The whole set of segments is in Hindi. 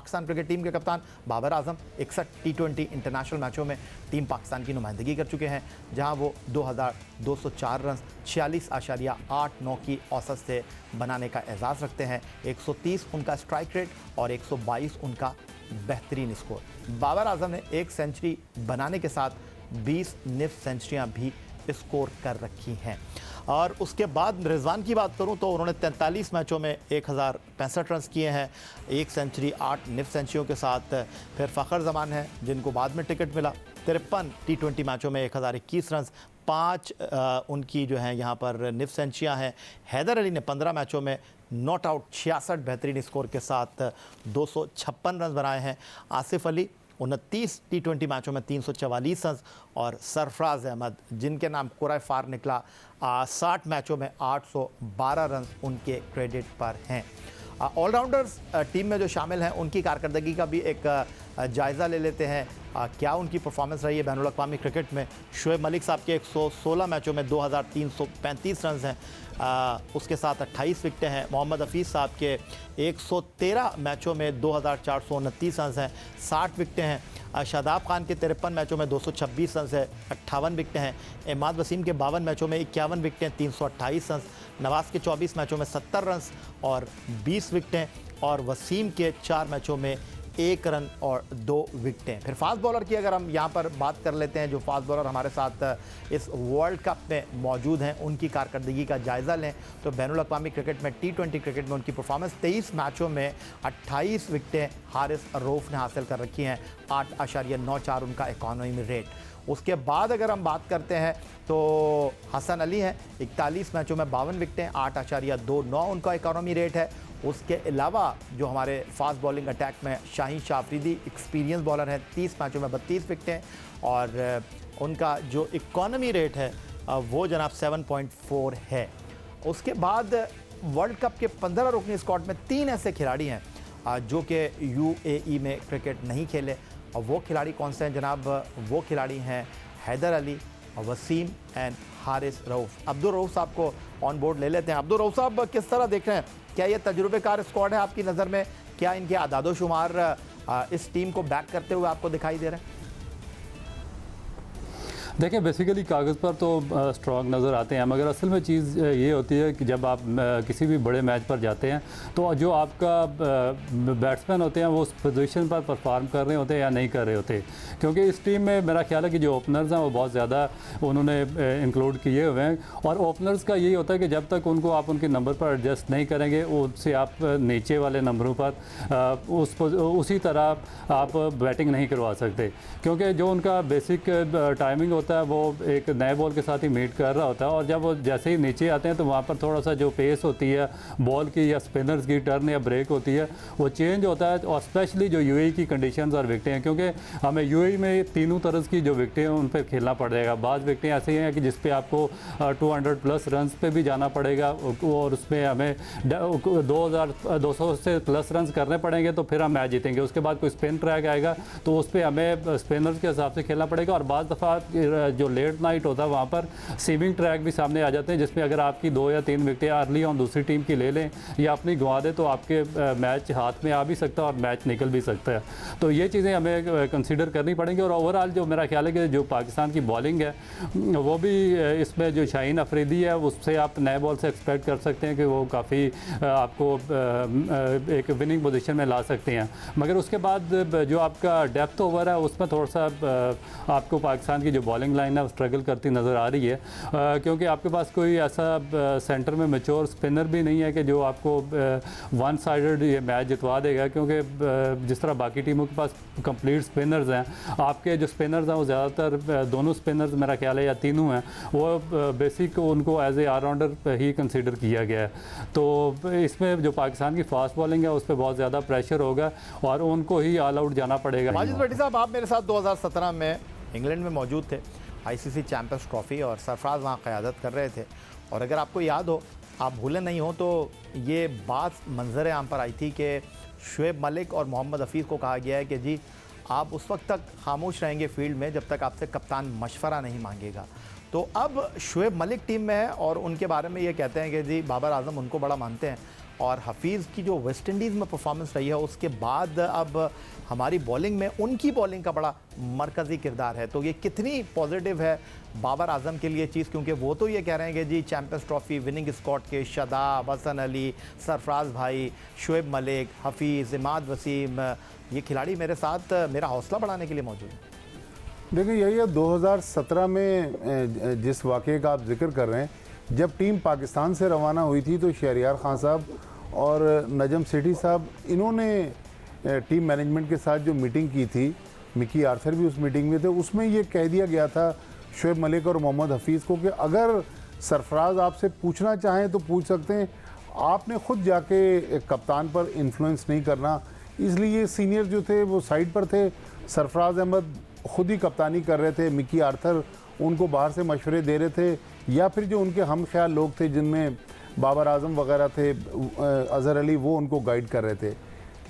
पाकिस्तान क्रिकेट टीम के कप्तान बाबर आजम 61 टी20 इंटरनेशनल मैचों में टीम पाकिस्तान की नुमाइंदगी कर चुके हैं, जहां वो 2204 रन 46.89 की औसत से बनाने का एजाज़ रखते हैं। 130 उनका स्ट्राइक रेट और 122 उनका बेहतरीन स्कोर। बाबर आजम ने एक सेंचुरी बनाने के साथ 20 निफ सेंचुरियाँ भी स्कोर कर रखी हैं। और उसके बाद रिजवान की बात करूं तो उन्होंने 43 मैचों में 1065 रन किए हैं, एक सेंचुरी 8 निफ सेंचुरियों के साथ। फिर फ़खर जमान है जिनको बाद में टिकट मिला, 53 टी20 मैचों में 1021 रन, 5 उनकी जो है यहाँ पर निफ सेंचुरियाँ हैं। हैदर अली ने 15 मैचों में नॉट आउट 66 बेहतरीन स्कोर के साथ 256 रन बनाए हैं। आसिफ अली 29 टी20 मैचों में 344 रन और सरफराज अहमद जिनके नाम कुराए फार निकला 60 मैचों में 812 रन उनके क्रेडिट पर हैं। ऑलराउंडर्स टीम में जो शामिल हैं उनकी कारकर्दगी का भी एक जायज़ा ले लेते हैं। क्या उनकी परफॉर्मेंस रही है बैनुल अक़वामी क्रिकेट में। शुएब मलिक साहब के 116 मैचों में 2335 रन हैं, उसके साथ 28 विकटें हैं। मोहम्मद हफीज़ साहब के 113 मैचों में 2429 रन हैं, 60 विकटें हैं। शादाब खान के 53 मैचों में 226 रन है, 58 विकटें हैं। इमाद वसीम के 52 मैचों में 51 विकटें, 328 रन। नवाज़ के 24 मैचों में 70 रन और 20 विकटें। और वसीम के 4 मैचों में 1 रन और 2 विकटें। फिर फास्ट बॉलर की अगर हम यहाँ पर बात कर लेते हैं, जो फास्ट बॉलर हमारे साथ इस वर्ल्ड कप में मौजूद हैं, उनकी कारकर्दगी का जायज़ा लें तो बैनुल अक़वामी क्रिकेट में टी20 क्रिकेट में उनकी परफॉर्मेंस 23 मैचों में 28 विकटें हारिस रऊफ़ ने हासिल कर रखी हैं, 8.94 उनका इकॉनमी रेट। उसके बाद अगर हम बात करते हैं तो हसन अली हैं, 41 मैचों में 52 विकटें, 8.29 उनका इकॉनमी रेट है। उसके अलावा जो हमारे फास्ट बॉलिंग अटैक में शाहीन शाह अफरीदी एक्सपीरियंस बॉलर हैं, 30 मैचों में 32 विकटें और उनका जो इकॉनमी रेट है वो जनाब 7.4 है। उसके बाद वर्ल्ड कप के 15 रुकनी स्क्वाड में 3 ऐसे खिलाड़ी हैं जो कि यूएई में क्रिकेट नहीं खेले, और वो खिलाड़ी कौन से हैं जनाब? वो खिलाड़ी हैं हैदर अली, वसीम एंड हारिस रऊफ़। अब्दुल रऊफ़ साहब को ऑन बोर्ड ले लेते हैं। अब्दुल रऊफ़ साहब किस तरह देख रहे हैं, क्या ये तजुर्बेकार स्क्वाड है आपकी नज़र में? क्या इनके आदादो शुमार इस टीम को बैक करते हुए आपको दिखाई दे रहे हैं? देखिए, बेसिकली कागज़ पर तो स्ट्रॉन्ग नज़र आते हैं, मगर असल में चीज़ ये होती है कि जब आप किसी भी बड़े मैच पर जाते हैं तो जो आपका बैट्समैन होते हैं वो उस पोजीशन पर परफॉर्म कर रहे होते हैं या नहीं कर रहे होते। क्योंकि इस टीम में मेरा ख्याल है कि जो ओपनर्स हैं वो बहुत ज़्यादा उन्होंने इंक्लूड किए हुए हैं, और ओपनर्स का यही होता है कि जब तक उनको आप उनके नंबर पर एडजस्ट नहीं करेंगे, उससे आप नीचे वाले नंबरों पर उसी तरह आप बैटिंग नहीं करवा सकते। क्योंकि जो उनका बेसिक टाइमिंग होता है वो एक नए बॉल के साथ ही मीट कर रहा होता है, और जब वो जैसे ही नीचे आते हैं तो वहाँ पर थोड़ा सा जो पेस होती है बॉल की या स्पिनर्स की टर्न या ब्रेक होती है वो चेंज होता है। और स्पेशली जो यूएई की कंडीशंस और विकटें हैं, क्योंकि हमें यूएई में तीनों तरह की जो विकटें हैं उन पर खेलना पड़ेगा। बाज़ विकटें ऐसी हैं कि जिस पे आपको 200 प्लस रन पे भी जाना पड़ेगा, और उसमें हमें 2200 से प्लस रन करने पड़ेंगे तो फिर हम मैच जीतेंगे। उसके बाद कोई स्पिन ट्रैक आएगा तो उस पर हमें स्पिनर्स के हिसाब से खेलना पड़ेगा, और बाज़ दफ़ा जो लेट नाइट होता है वहाँ पर सीमिंग ट्रैक भी सामने आ जाते हैं, जिसमें अगर आपकी 2 या 3 विकटें अर्ली ऑन दूसरी टीम की ले लें या अपनी गंवा दें तो आपके मैच हाथ में आ भी सकता है और मैच निकल भी सकता है। तो ये चीज़ें हमें कंसीडर करनी पड़ेंगी। और ओवरऑल जो मेरा ख्याल है कि जो पाकिस्तान की बॉलिंग है वो भी इसमें जो शाहीन अफरीदी है उससे आप नए बॉल से एक्सपेक्ट कर सकते हैं कि वो काफ़ी आपको एक विनिंग पोजीशन में ला सकते हैं। मगर उसके बाद जो आपका डेप्थ ओवर है उसमें थोड़ा सा आपको पाकिस्तान की जो बॉलिंग लाइन है स्ट्रगल करती नज़र आ रही है, क्योंकि आपके पास कोई ऐसा सेंटर में मैच्योर स्पिनर भी नहीं है कि जो आपको वन साइडेड ये मैच जितवा देगा। क्योंकि जिस तरह बाकी टीमों के पास कंप्लीट स्पिनर्स हैं, आपके जो स्पिनर्स हैं वो ज़्यादातर दोनों स्पिनर्स मेरा ख्याल है या तीनों हैं वो बेसिक उनको एज ए ऑलराउंडर ही कंसिडर किया गया है। तो इसमें जो पाकिस्तान की फास्ट बॉलिंग है उस पर बहुत ज़्यादा प्रेशर होगा और उनको ही ऑल आउट जाना पड़ेगा। माजिद भट्टी साहब, आप मेरे साथ 2017 में इंग्लैंड में मौजूद थे, आईसीसी चैंपियंस ट्रॉफ़ी, और सरफराज वहाँ क़यादत कर रहे थे। और अगर आपको याद हो, आप भूले नहीं हो, तो ये बात मंजर आम पर आई थी कि शुएब मलिक और मोहम्मद हफीज़ को कहा गया है कि जी आप उस वक्त तक खामोश रहेंगे फील्ड में जब तक आपसे कप्तान मशवरा नहीं मांगेगा। तो अब शुएब मलिक टीम में है और उनके बारे में ये कहते हैं कि जी बाबर आजम उनको बड़ा मानते हैं और हफीज़ की जो वेस्ट इंडीज़ में परफॉर्मेंस रही है उसके बाद अब हमारी बॉलिंग में उनकी बॉलिंग का बड़ा मरकज़ी किरदार है। तो ये कितनी पॉजिटिव है बाबर आजम के लिए चीज़, क्योंकि वो तो ये कह रहे हैं कि जी चैम्पियंस ट्रॉफी विनिंग स्क्वाड के शादाब, हसन अली, सरफराज भाई, शुएब मलिक, हफीज़, इमाद वसीम, ये खिलाड़ी मेरे साथ मेरा हौसला बढ़ाने के लिए मौजूद है। देखिए यही है 2017 में जिस वाक़े का आप जिक्र कर रहे हैं, जब टीम पाकिस्तान से रवाना हुई थी तो शहरियार खान साहब और नजम सेठी साहब इन्होंने टीम मैनेजमेंट के साथ जो मीटिंग की थी, मिकी आर्थर भी उस मीटिंग में थे, उसमें ये कह दिया गया था शुएब मलिक और मोहम्मद हफीज़ को कि अगर सरफराज आपसे पूछना चाहें तो पूछ सकते हैं, आपने खुद जाके कप्तान पर इन्फ्लुएंस नहीं करना। इसलिए सीनियर जो थे वो साइड पर थे, सरफराज अहमद खुद ही कप्तानी कर रहे थे, मिकी आर्थर उनको बाहर से मशवरे दे रहे थे, या फिर जो उनके हम ख्याल लोग थे जिनमें बाबर आजम वगैरह थे, अज़हर अली, वो उनको गाइड कर रहे थे।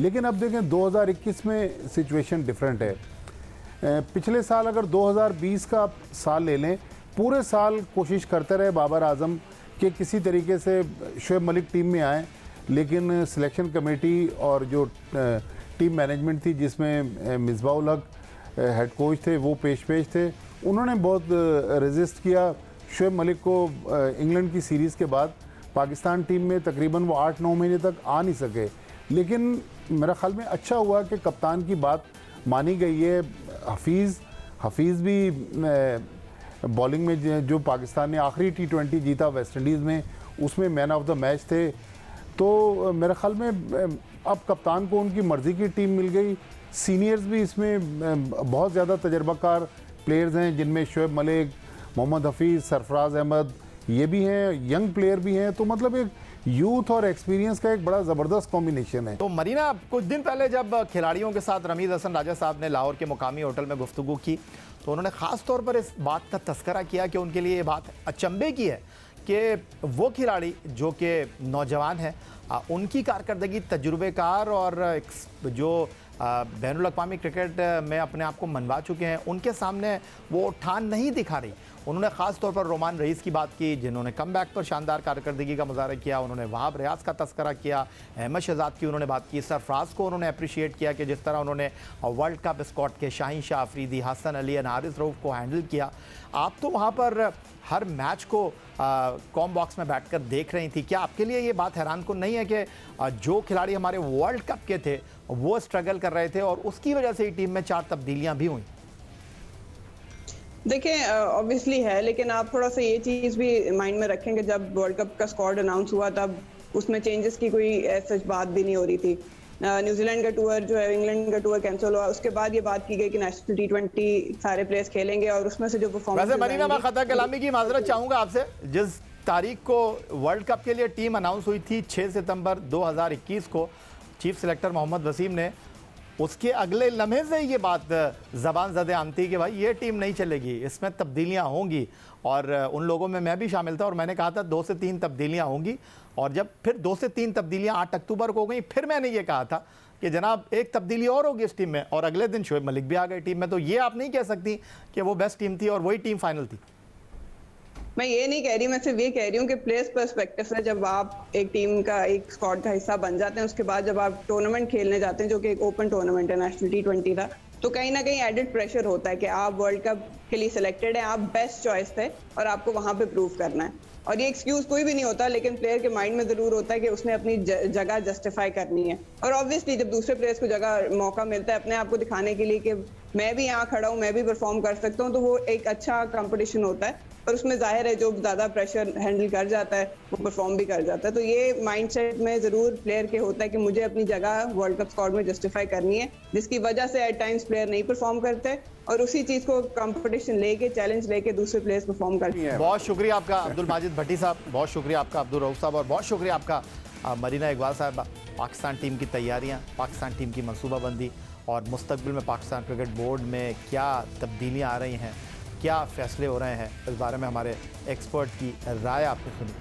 लेकिन अब देखें 2021 में सिचुएशन डिफरेंट है। पिछले साल अगर 2020 का साल ले लें, पूरे साल कोशिश करते रहे बाबर आजम कि किसी तरीके से शुएब मलिक टीम में आए, लेकिन सिलेक्शन कमेटी और जो टीम मैनेजमेंट थी जिसमें मिसबाह उल हक हेड कोच थे वो पेश थे, उन्होंने बहुत रेजिस्ट किया। शुएब मलिक को इंग्लैंड की सीरीज़ के बाद पाकिस्तान टीम में तकरीबन वो 8-9 महीने तक आ नहीं सके। लेकिन मेरा ख्याल में अच्छा हुआ कि कप्तान की बात मानी गई है। हफीज़ भी बॉलिंग में जो पाकिस्तान ने आखिरी T20 जीता वेस्ट इंडीज़ में, उसमें मैन ऑफ द मैच थे। तो मेरे ख्याल में अब कप्तान को उनकी मर्ज़ी की टीम मिल गई। सीनियर्स भी इसमें बहुत ज़्यादा तजर्बाकार प्लेयर्स हैं, जिनमें शुएब मलिक, मोहम्मद हफीज़, सरफराज अहमद ये भी हैं, यंग प्लेयर भी हैं। तो मतलब एक यूथ और एक्सपीरियंस का एक बड़ा ज़बरदस्त कॉम्बिनेशन है। तो मरीना, कुछ दिन पहले जब खिलाड़ियों के साथ रमीज़ हसन राजा साहब ने लाहौर के मुकामी होटल में गुफ्तगू की, तो उन्होंने ख़ास तौर पर इस बात का तस्करा किया कि उनके लिए ये बात अचंभे की है कि वो खिलाड़ी जो कि नौजवान हैं, उनकी कारकर्दगी तजुर्बेकार और जो बैनुल अक़वामी क्रिकेट में अपने आप को मनवा चुके हैं, उनके सामने वो ठान नहीं दिखा रही। उन्होंने ख़ास तौर पर रोमान रईस की बात की, जिन्होंने कम बैक पर शानदार कारकर्दगी का मुज़ाहरा किया। उन्होंने वहाब रियाज का तस्करा किया, अहमद शहजाद की उन्होंने बात की, सरफराज को उन्होंने अप्रिशिएट किया कि जिस तरह उन्होंने वर्ल्ड कप स्क्वाड के शाहीन शाह अफरीदी, हसन अली, हारिस रऊफ़ को हैंडल किया। आप तो वहाँ पर हर मैच को कॉम बॉक्स में बैठकर देख रही थी। क्या आपके लिए ये बात हैरान कुन नहीं है कि जो खिलाड़ी हमारे वर्ल्ड कप के थे वो स्ट्रगल कर रहे थे और उसकी वजह से ही टीम में 4 तब्दीलियां भी हुई? देखिए ऑब्वियसली है, लेकिन आप थोड़ा सा ये चीज़ भी माइंड में रखेंगे, जब वर्ल्ड कप का स्क्वाड अनाउंस हुआ तब उसमें चेंजेस की कोई सच बात भी नहीं हो रही थी। न्यूजीलैंड का टूर जो है, इंग्लैंड का टूर कैंसिल हुआ, उसके बाद ये बात की गई कि नेशनल T20 सारे प्लेयर्स खेलेंगे और उसमें से जो परफॉर्मेंस। वैसे मरीना, मैं खता कलामी की माजरत चाहूँगा आपसे। जिस तारीख को वर्ल्ड कप के लिए टीम अनाउंस हुई थी 6 सितंबर 2021 को, चीफ सिलेक्टर मोहम्मद वसीम ने, उसके अगले लम्हे से ये बात ज़बान ज़दे आम थी कि भाई ये टीम नहीं चलेगी, इसमें तब्दीलियां होंगी। और उन लोगों में मैं भी शामिल था और मैंने कहा था 2 से 3 तब्दीलियां होंगी। और जब फिर 2 से 3 तब्दीलियां 8 अक्टूबर को हो गई, फिर मैंने ये कहा था कि जनाब एक तब्दीली और होगी इस टीम में, और अगले दिन शुएब मलिक भी आ गए टीम में। तो ये आप नहीं कह सकती कि वो बेस्ट टीम थी और वही टीम फाइनल थी। मैं ये नहीं कह रही, मैं सिर्फ ये कह रही हूँ कि प्लेयर्स पर्सपेक्टिव से जब आप एक टीम का, एक स्क्वाड का हिस्सा बन जाते हैं, उसके बाद जब आप टूर्नामेंट खेलने जाते हैं जो कि एक ओपन टूर्नामेंट है, नेशनल T20 था, तो कहीं ना कहीं एडेड प्रेशर होता है कि आप वर्ल्ड कप के लिए सिलेक्टेड हैं, आप बेस्ट चॉइस थे और आपको वहां पे प्रूव करना है। और ये एक्सक्यूज कोई भी नहीं होता, लेकिन प्लेयर के माइंड में जरूर होता है कि उसने अपनी जगह जस्टिफाई करनी है। और ऑब्वियसली जब दूसरे प्लेयर्स को जगह मौका मिलता है अपने आप को दिखाने के लिए कि मैं भी यहाँ खड़ा हूँ, मैं भी परफॉर्म कर सकता हूँ, तो वो एक अच्छा कंपटीशन होता है और उसमें जाहिर है जो ज़्यादा प्रेशर हैंडल कर जाता है वो परफॉर्म भी कर जाता है। तो ये माइंडसेट में ज़रूर प्लेयर के होता है कि मुझे अपनी जगह वर्ल्ड कप स्क्वाड में जस्टिफाई करनी है, जिसकी वजह से एट टाइम्स प्लेयर नहीं परफॉर्म करते और उसी चीज़ को कंपटीशन लेके, चैलेंज लेके दूसरे प्लेयर्स परफॉर्म करते हैं। बहुत शुक्रिया आपका अब्दुल माजिद भट्टी साहब, बहुत शुक्रिया आपका अब्दुल रऊफ साहब, और बहुत शुक्रिया आपका मरीना इकबाल साहब। पाकिस्तान टीम की तैयारियाँ, पाकिस्तान टीम की मनसूबाबंदी और मुस्तकबिल में पाकिस्तान क्रिकेट बोर्ड में क्या तब्दीलियाँ आ रही हैं, क्या फ़ैसले हो रहे हैं, इस बारे में हमारे एक्सपर्ट की राय आपने सुनी।